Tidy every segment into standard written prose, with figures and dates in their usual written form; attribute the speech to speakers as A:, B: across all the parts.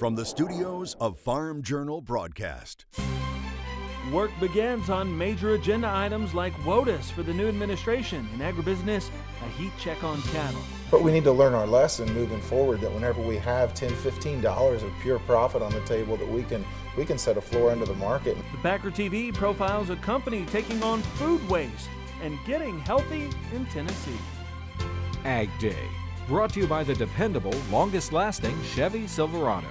A: from the studios of Farm Journal Broadcast.
B: Work begins on major agenda items like WOTUS for the new administration. In agribusiness, a heat check on cattle.
C: But we need to learn our lesson moving forward, that whenever we have $10, $15 of pure profit on the table, that we can set a floor into the market.
B: The Packer TV profiles a company taking on food waste and getting healthy in Tennessee.
D: Agday, brought to you by the dependable, longest-lasting Chevy Silverado.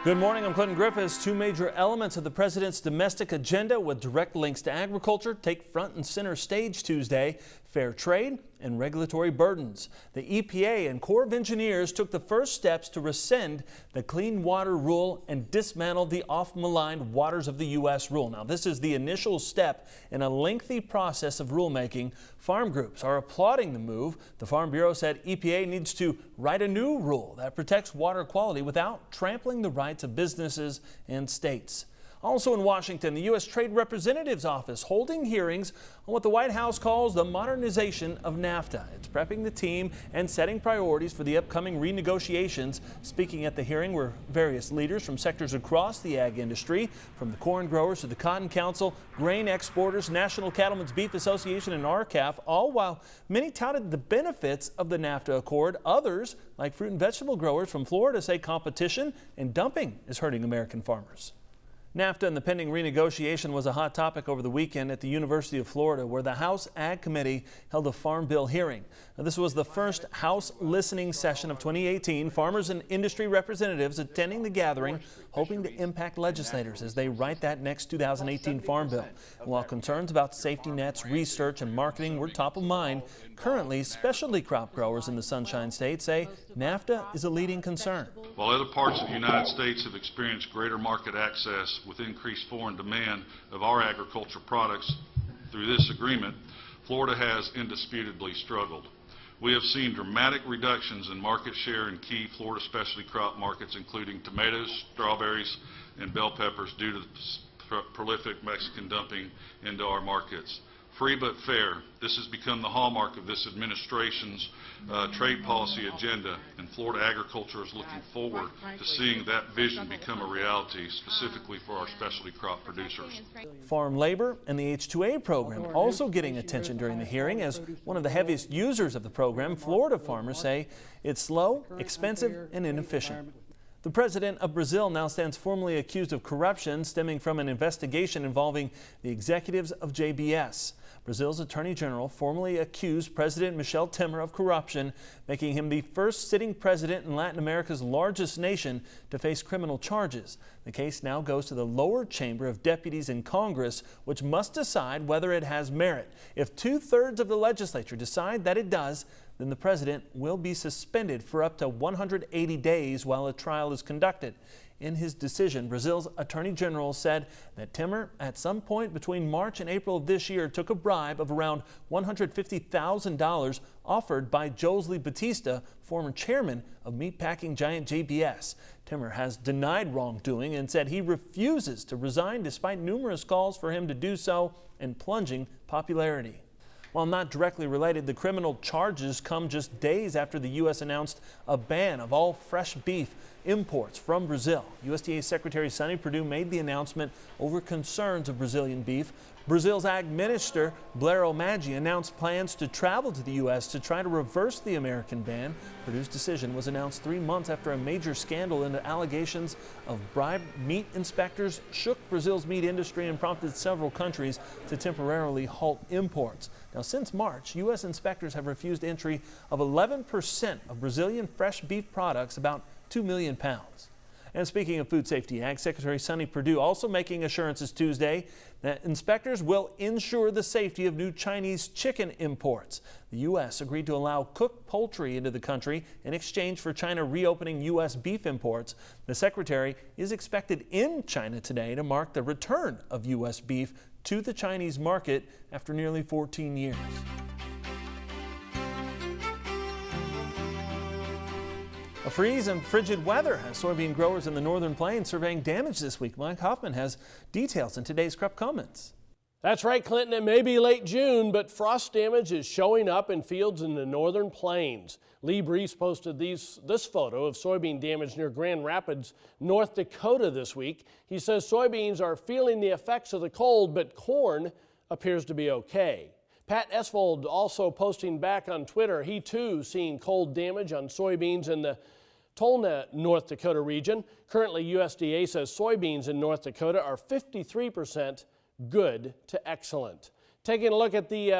B: Good morning, I'm Clinton Griffiths. Two major elements of the president's domestic agenda with direct links to agriculture take front and center stage Tuesday: fair trade and regulatory burdens. The EPA and Corps of Engineers took the first steps to rescind the Clean Water Rule and dismantle the off-maligned Waters of the U.S. rule. Now, this is the initial step in a lengthy process of rulemaking. Farm groups are applauding the move. The Farm Bureau said EPA needs to write a new rule that protects water quality without trampling the rights of businesses and states. Also in Washington, the U.S. Trade Representative's office holding hearings on what the White House calls the modernization of Nafta. It's prepping the team and setting priorities for the upcoming renegotiations. Speaking at the hearing were various leaders from sectors across the ag industry, from the corn growers to the Cotton Council, grain exporters, National Cattlemen's Beef Association, and RCAF, all while many touted the benefits of the NAFTA Accord. Others, like fruit and vegetable growers from Florida, say competition and dumping is hurting American farmers. NAFTA and the pending renegotiation was a hot topic over the weekend at the University of Florida, where the House Ag Committee held a Farm Bill hearing. Now, this was the first House listening session of 2018. Farmers and industry representatives attending the gathering, hoping to impact legislators as they write that next 2018 Farm Bill. And while concerns about safety nets, research, and marketing were top of mind, currently specialty crop growers in the Sunshine State say NAFTA is a leading concern.
E: While other parts of the United States have experienced greater market access with increased foreign demand of our agricultural products through this agreement, Florida has indisputably struggled. We have seen dramatic reductions in market share in key Florida specialty crop markets, including tomatoes, strawberries, and bell peppers, due to the prolific Mexican dumping into our markets. Free but fair. This has become the hallmark of this administration's trade policy agenda, and Florida agriculture is looking forward to seeing that vision become a reality, specifically for our specialty crop producers.
B: Farm labor and the H-2A program also getting attention during the hearing. As one of the heaviest users of the program, Florida farmers say it's slow, expensive, and inefficient. The president of Brazil now stands formally accused of corruption stemming from an investigation involving the executives of JBS. Brazil's Attorney General formally accused President Michel Temer of corruption, making him the first sitting president in Latin America's largest nation to face criminal charges. The case now goes to the lower chamber of deputies in Congress, which must decide whether it has merit. If 2/3 of the legislature decide that it does, then the president will be suspended for up to 180 days while a trial is conducted. In his decision, Brazil's Attorney General said that Temer, at some point between March and April of this year, took a bribe of around $150,000 offered by Josley Batista, former chairman of meatpacking giant JBS. Temer has denied wrongdoing and said he refuses to resign despite numerous calls for him to do so and plunging popularity. While not directly related, the criminal charges come just days after the U.S. announced a ban of all fresh beef imports from Brazil. USDA Secretary Sonny Perdue made the announcement over concerns of Brazilian beef. Brazil's Ag Minister Blair Maggi announced plans to travel to the U.S. to try to reverse the American ban. Perdue's decision was announced 3 months after a major scandal into allegations of bribed meat inspectors shook Brazil's meat industry and prompted several countries to temporarily halt imports. Now, since March, U.S. inspectors have refused entry of 11% of Brazilian fresh beef products, about 2 million pounds. And speaking of food safety, Ag Secretary Sonny Perdue also making assurances Tuesday that inspectors will ensure the safety of new Chinese chicken imports. The U.S. agreed to allow cooked poultry into the country in exchange for China reopening U.S. beef imports. The secretary is expected in China today to mark the return of U.S. beef to the Chinese market after nearly 14 years. A freeze and frigid weather has soybean growers in the northern plains surveying damage this week. Mike Hoffman has details in today's Crop Comments.
F: That's right, Clinton. It may be late June, but frost damage is showing up in fields in the northern plains. Lee Brees posted this photo of soybean damage near Grand Rapids, North Dakota this week. He says soybeans are feeling the effects of the cold, but corn appears to be okay. Pat Esvold also posting back on Twitter. He too seeing cold damage on soybeans in the Tolna, North Dakota region. Currently, USDA says soybeans in North Dakota are 53% good to excellent. Taking a look at the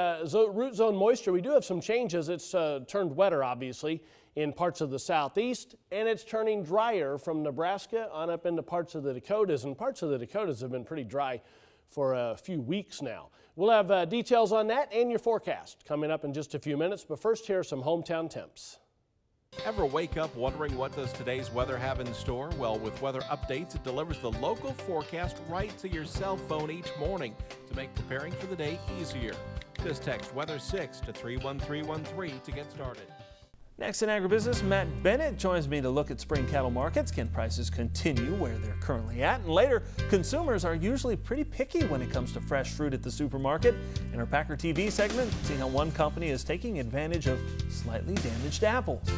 F: root zone moisture, we do have some changes. It's turned wetter, obviously, in parts of the southeast, and it's turning drier from Nebraska on up into parts of the Dakotas, and parts of the Dakotas have been pretty dry for a few weeks now. We'll have details on that and your forecast coming up in just a few minutes, but first here are some hometown temps.
D: Ever wake up wondering what does today's weather have in store? Well, with weather updates, it delivers the local forecast right to your cell phone each morning to make preparing for the day easier. Just text Weather 6 to 31313 to get started.
B: Next in agribusiness, Matt Bennett joins me to look at spring cattle markets. Can prices continue where they're currently at? And later, consumers are usually pretty picky when it comes to fresh fruit at the supermarket. In our Packer TV segment, seeing how one company is taking advantage of slightly damaged apples.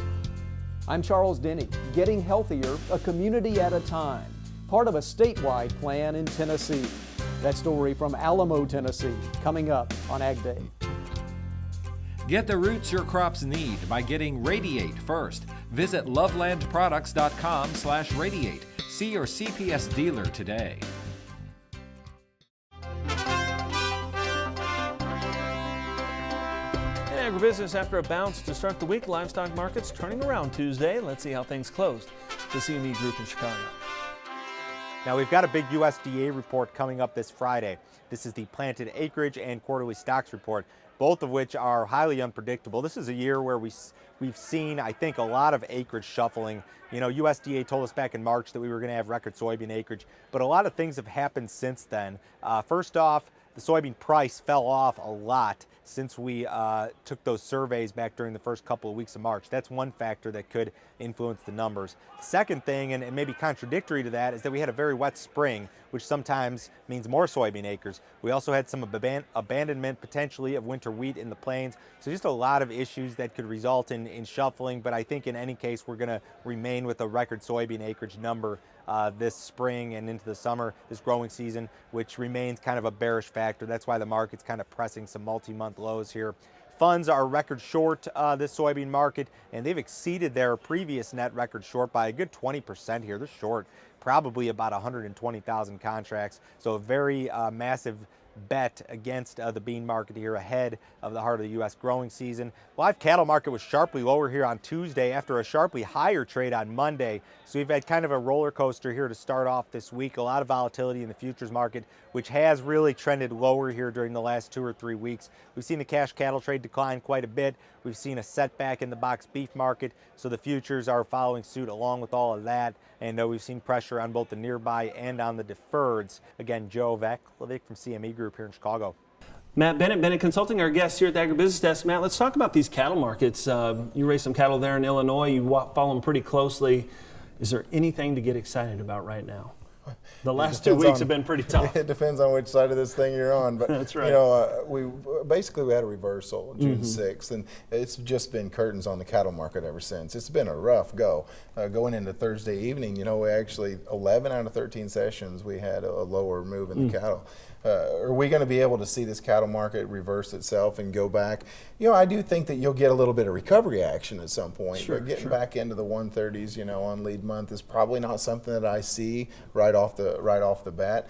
G: I'm Charles Denny. Getting healthier, a community at a time. Part of a statewide plan in Tennessee. That story from Alamo, Tennessee, coming up on Agday.
D: Get the roots your crops need by getting Radiate first. Visit lovelandproducts.com/radiate. See your CPS dealer today.
B: Agribusiness, after a bounce to start the week, livestock markets turning around Tuesday. Let's see how things closed. The CME Group in Chicago.
H: Now we've got a big USDA report coming up this Friday. This is the planted acreage and quarterly stocks report, both of which are highly unpredictable. This is a year where we've seen, I think, a lot of acreage shuffling. You know, USDA told us back in March that we were going to have record soybean acreage, but a lot of things have happened since then. First off, the soybean price fell off a lot since we took those surveys back during the first couple of weeks of March. That's one factor that could influence the numbers. Second thing, and maybe contradictory to that, is that we had a very wet spring, which sometimes means more soybean acres. We also had some abandonment potentially of winter wheat in the plains. So just a lot of issues that could result in shuffling, but I think in any case we're going to remain with a record soybean acreage number this spring and into the summer, this growing season, which remains kind of a bearish factor. That's why the market's kind of pressing some multi-month lows here. Funds are record short this soybean market, and they've exceeded their previous net record short by a good 20% here. They're short probably about 120,000 contracts, so a very massive bet against the bean market here ahead of the heart of the U.S. growing season. Live cattle market was sharply lower here on Tuesday after a sharply higher trade on Monday. So we've had kind of a roller coaster here to start off this week. A lot of volatility in the futures market, which has really trended lower here during the last 2 or 3 weeks. We've seen the cash cattle trade decline quite a bit. We've seen a setback in the box beef market, so the futures are following suit along with all of that. And we've seen pressure on both the nearby and on the deferreds. Again, Joe Veklevic from CME Group here in Chicago.
B: Matt Bennett Consulting, our guest here at the Agribusiness Desk. Matt, let's talk about these cattle markets. You raise some cattle there in Illinois. You follow them pretty closely. Is there anything to get excited about right now? The last 2 weeks have been pretty tough.
C: It depends on which side of this thing you're on. But
B: that's right.
C: You know, we had a reversal June 6th, and it's just been curtains on the cattle market ever since. It's been a rough go. Going into Thursday evening, you know, we actually 11 out of 13 sessions we had a lower move in the cattle. Are we going to be able to see this cattle market reverse itself and go back? You know, I do think that you'll get a little bit of recovery action at some point.
B: Sure,
C: but getting back into the 130s, you know, on lead month is probably not something that I see right off the bat.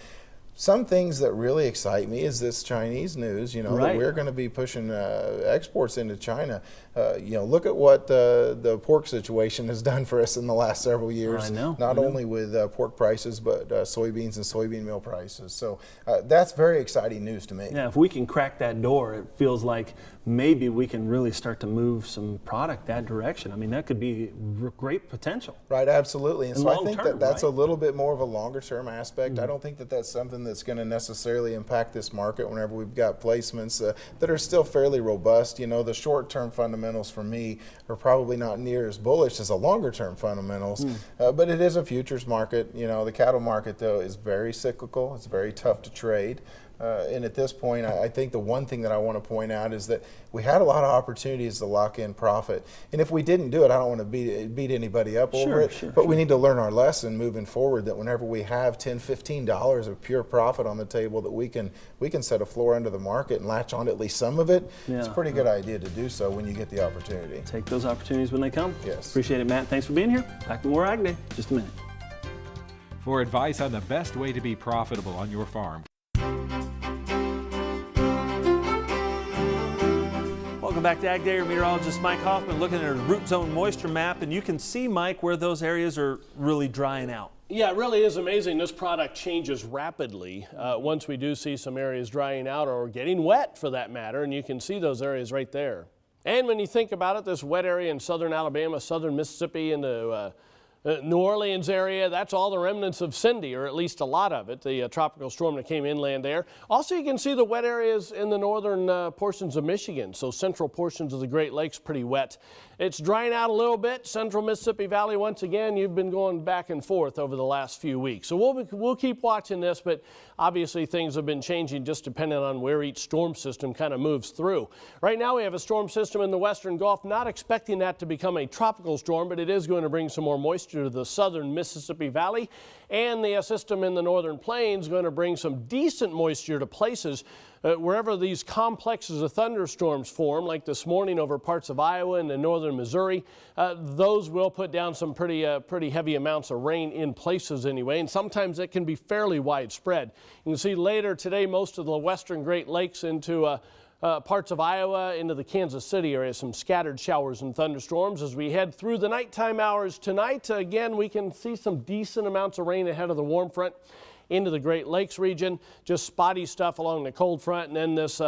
C: Some things that really excite me is this Chinese news, you know, that we're going to be pushing exports into China. You know, look at what the pork situation has done for us in the last several years.
B: I know.
C: Not only with pork prices, but soybeans and soybean meal prices. So that's very exciting news to me.
B: Yeah, if we can crack that door, it feels like maybe we can really start to move some product that direction. I mean, that could be great potential.
C: Right, absolutely. And so I think that's a little bit more of a longer term aspect. I don't think that that's something that's going to necessarily impact this market whenever we've got placements that are still fairly robust. You know, the short term fundamentals for me are probably not near as bullish as the longer term fundamentals, but it is a futures market. You know, the cattle market though is very cyclical. It's very tough to trade. And at this point, I think the one thing that I want to point out is that we had a lot of opportunities to lock in profit. And if we didn't do it, I don't want to beat anybody up over it, but we need to learn our lesson moving forward, that whenever we have $10, $15 of pure profit on the table, that we can set a floor under the market and latch on to at least some of it. It's a pretty good idea to do so when you get the opportunity.
B: Take those opportunities when they come.
C: Yes.
B: Appreciate it, Matt. Thanks for being here. Back to more Agday in just a minute.
I: For advice on the best way to be profitable on your farm.
B: Welcome back to Agday. Meteorologist Mike Hoffman looking at a root zone moisture map, and you can see, Mike, where those areas are really drying out.
F: Yeah, it really is amazing. This product changes rapidly once we do see some areas drying out or getting wet for that matter, and you can see those areas right there. And when you think about it, this wet area in southern Alabama, southern Mississippi, into New Orleans area, that's all the remnants of Cindy, or at least a lot of it, the tropical storm that came inland there. Also, you can see the wet areas in the northern portions of Michigan, so central portions of the Great Lakes pretty wet. It's drying out a little bit. Central Mississippi Valley, once again, you've been going back and forth over the last few weeks. So we'll keep watching this, but obviously things have been changing just depending on where each storm system kind of moves through. Right now we have a storm system in the western Gulf, not expecting that to become a tropical storm, but it is going to bring some more moisture to the southern Mississippi Valley. And the system in the northern plains going to bring some decent moisture to places wherever these complexes of thunderstorms form, like this morning over parts of Iowa and northern Missouri. Those will put down some pretty heavy amounts of rain in places anyway, and sometimes it can be fairly widespread. You can see later today most of the western Great Lakes into parts of Iowa into the Kansas City area, some scattered showers and thunderstorms. As we head through the nighttime hours tonight, again, we can see some decent amounts of rain ahead of the warm front into the Great Lakes region, just spotty stuff along the cold front, and then this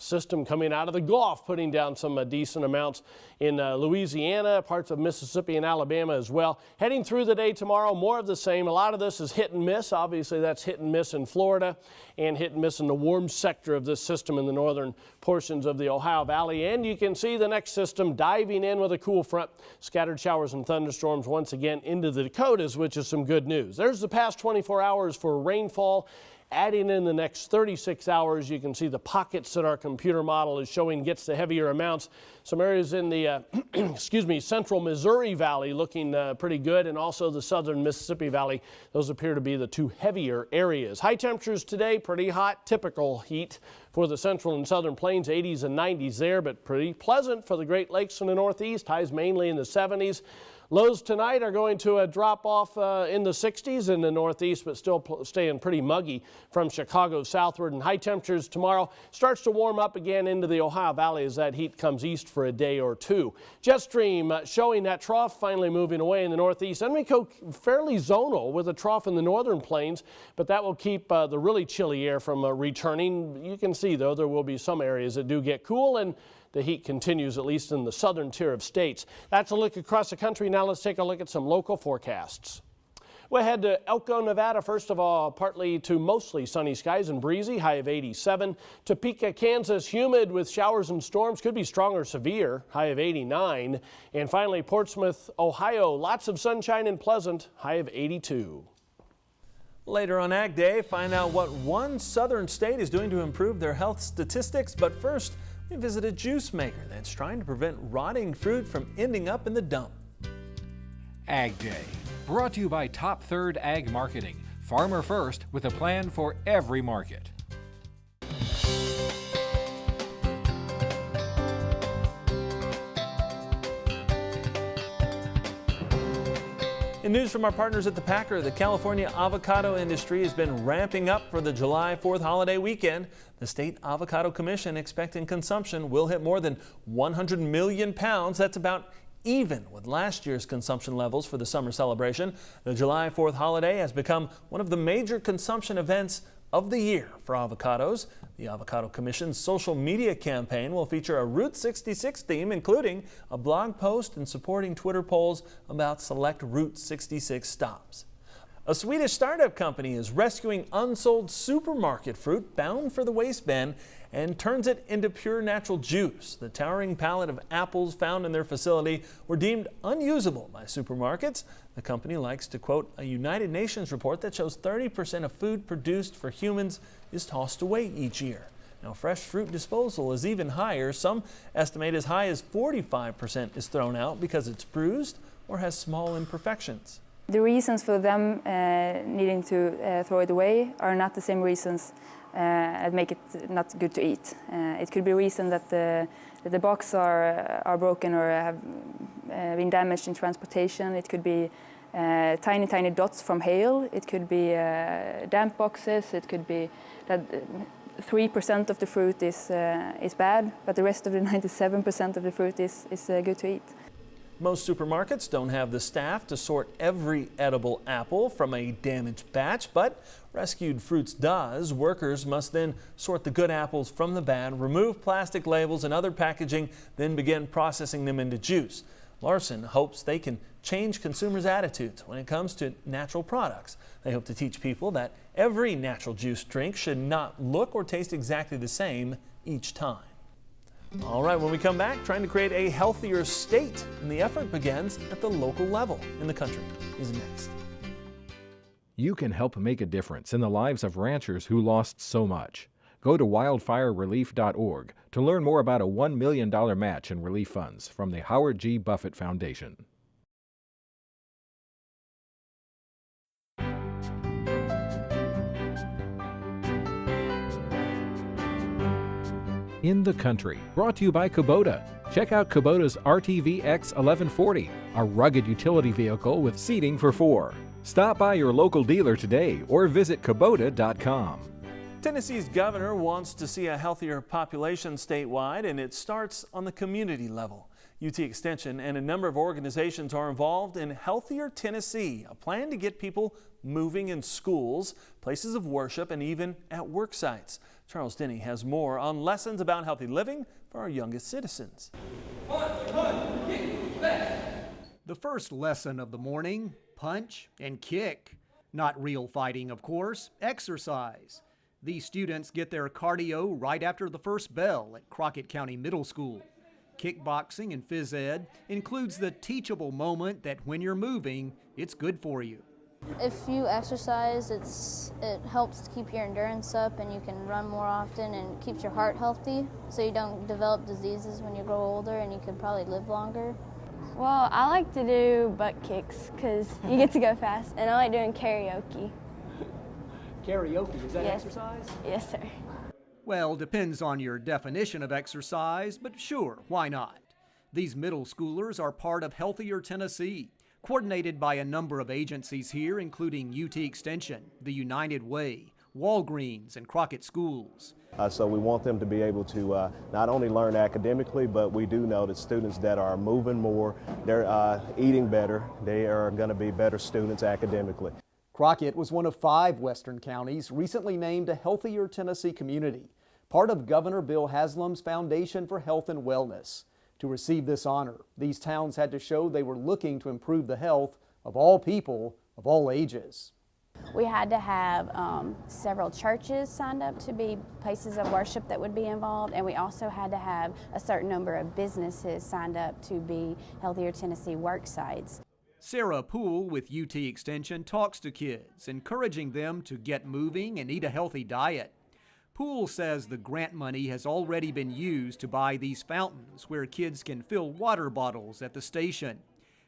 F: system coming out of the Gulf putting down some decent amounts in Louisiana, parts of Mississippi and Alabama as well. Heading through the day tomorrow, more of the same. A lot of this is hit and miss. Obviously that's hit and miss in Florida and hit and miss in the warm sector of this system in the northern portions of the Ohio Valley. And you can see the next system diving in with a cool front. Scattered showers and thunderstorms once again into the Dakotas, which is some good news. There's the past 24 hours for rainfall. Adding in the next 36 hours, you can see the pockets that our computer model is showing gets the heavier amounts. Some areas in the central Missouri Valley looking pretty good, and also the southern Mississippi Valley. Those appear to be the two heavier areas. High temperatures today, pretty hot, typical heat for the central and southern plains, 80s and 90s there, but pretty pleasant for the Great Lakes and the Northeast. Highs mainly in the 70s. Lows tonight are going to drop off in the 60s in the Northeast, but still staying pretty muggy from Chicago southward. And high temperatures tomorrow starts to warm up again into the Ohio Valley as that heat comes east for a day or two. Jet stream showing that trough finally moving away in the Northeast. And we go fairly zonal with a trough in the northern plains, but that will keep the really chilly air from returning. You can see, though, there will be some areas that do get cool, and the heat continues, at least in the southern tier of states. That's a look across the country. Now let's take a look at some local forecasts. We'll head to Elko, Nevada. First of all, partly to mostly sunny skies and breezy, high of 87. Topeka, Kansas, humid with showers and storms. Could be strong or severe, high of 89. And finally, Portsmouth, Ohio, lots of sunshine and pleasant, high of 82.
B: Later on Agday, find out what one southern state is doing to improve their health statistics. But first, we visit a juice maker that's trying to prevent rotting fruit from ending up in the dump.
I: Ag Day, brought to you by Top Third Ag Marketing. Farmer first with a plan for every market.
B: In news from our partners at the Packer, the California avocado industry has been ramping up for the July 4th holiday weekend. The State Avocado Commission expecting consumption will hit more than 100 million pounds. That's about even with last year's consumption levels for the summer celebration. The July 4th holiday has become one of the major consumption events of the year for avocados. The Avocado Commission's social media campaign will feature a Route 66 theme, including a blog post and supporting Twitter polls about select Route 66 stops. A Swedish startup company is rescuing unsold supermarket fruit bound for the waste bin and turns it into pure natural juice. The towering pallet of apples found in their facility were deemed unusable by supermarkets. The company likes to quote a United Nations report that shows 30% of food produced for humans is tossed away each year. Now, fresh fruit disposal is even higher. Some estimate as high as 45% is thrown out because it's bruised or has small imperfections.
J: The reasons for them needing to throw it away are not the same reasons that make it not good to eat. It could be a reason that the box are broken or have been damaged in transportation. It could be tiny dots from hail. It could be damp boxes. It could be that 3% of the fruit is bad, but the rest of the 97% of the fruit is good to eat.
B: Most supermarkets don't have the staff to sort every edible apple from a damaged batch, but Rescued Fruits does. Workers must then sort the good apples from the bad, remove plastic labels and other packaging, then begin processing them into juice. Larson hopes they can change consumers' attitudes when it comes to natural products. They hope to teach people that every natural juice drink should not look or taste exactly the same each time. All right, when we come back, trying to create a healthier state, and the effort begins at the local level in the country is next.
K: You can help make a difference in the lives of ranchers who lost so much. Go to wildfirerelief.org to learn more about a $1 million match in relief funds from the Howard G. Buffett Foundation. In the country, brought to you by Kubota. Check out Kubota's Rtv X 1140, a rugged utility vehicle with seating for 4. Stop by your local dealer today or visit Kubota.com.
B: Tennessee's governor wants to see a healthier population statewide, and it starts on the community level. UT Extension and a number of organizations are involved in Healthier Tennessee, a plan to get people moving in schools, places of worship, and even at work sites. Charles Denny has more on lessons about healthy living for our youngest citizens.
L: The first lesson of the morning, punch and kick. Not real fighting, of course, exercise. These students get their cardio right after the first bell at Crockett County Middle School. Kickboxing and phys ed includes the teachable moment that when you're moving, it's good for you.
M: If you exercise, it helps to keep your endurance up and you can run more often and keeps your heart healthy so you don't develop diseases when you grow older and you can probably live longer.
N: Well, I like to do butt kicks because you get to go fast, and I like doing karaoke.
L: Karaoke, is that
N: Yes.
L: exercise?
N: Yes, sir.
L: Well, depends on your definition of exercise, but sure, why not? These middle schoolers are part of Healthier Tennessee, coordinated by a number of agencies here, including UT Extension, the United Way, Walgreens, and Crockett Schools.
O: So we want them to be able to not only learn academically, but we do know that students that are moving more, they're eating better, they are going to be better students academically.
G: Crockett was one of 5 western counties recently named a Healthier Tennessee community, part of Governor Bill Haslam's Foundation for Health and Wellness. To receive this honor, these towns had to show they were looking to improve the health of all people of all ages.
P: We had to have several churches signed up to be places of worship that would be involved, and we also had to have a certain number of businesses signed up to be Healthier Tennessee work sites.
L: Sarah Poole with UT Extension talks to kids, encouraging them to get moving and eat a healthy diet. Poole says the grant money has already been used to buy these fountains where kids can fill water bottles at the station.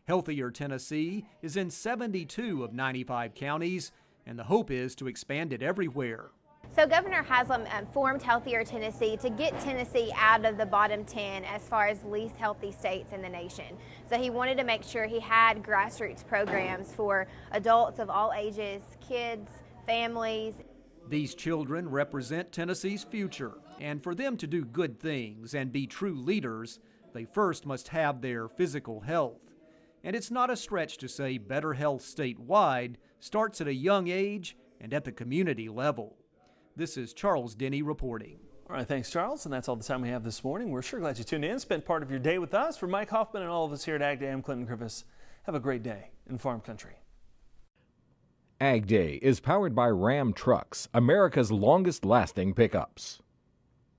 L: Healthier Tennessee is in 72 of 95 counties, and the hope is to expand it everywhere.
Q: So Governor Haslam formed Healthier Tennessee to get Tennessee out of the bottom 10 as far as least healthy states in the nation. So he wanted to make sure he had grassroots programs for adults of all ages, kids, families.
L: These children represent Tennessee's future, and for them to do good things and be true leaders, they first must have their physical health. And it's not a stretch to say better health statewide starts at a young age and at the community level. This is Charles Denny reporting.
B: All right, thanks, Charles. And that's all the time we have this morning. We're sure glad you tuned in, spent part of your day with us. For Mike Hoffman and all of us here at Agday, I'm Clinton Griffiths. Have a great day in Farm Country.
K: Agday is powered by Ram Trucks, America's longest-lasting pickups.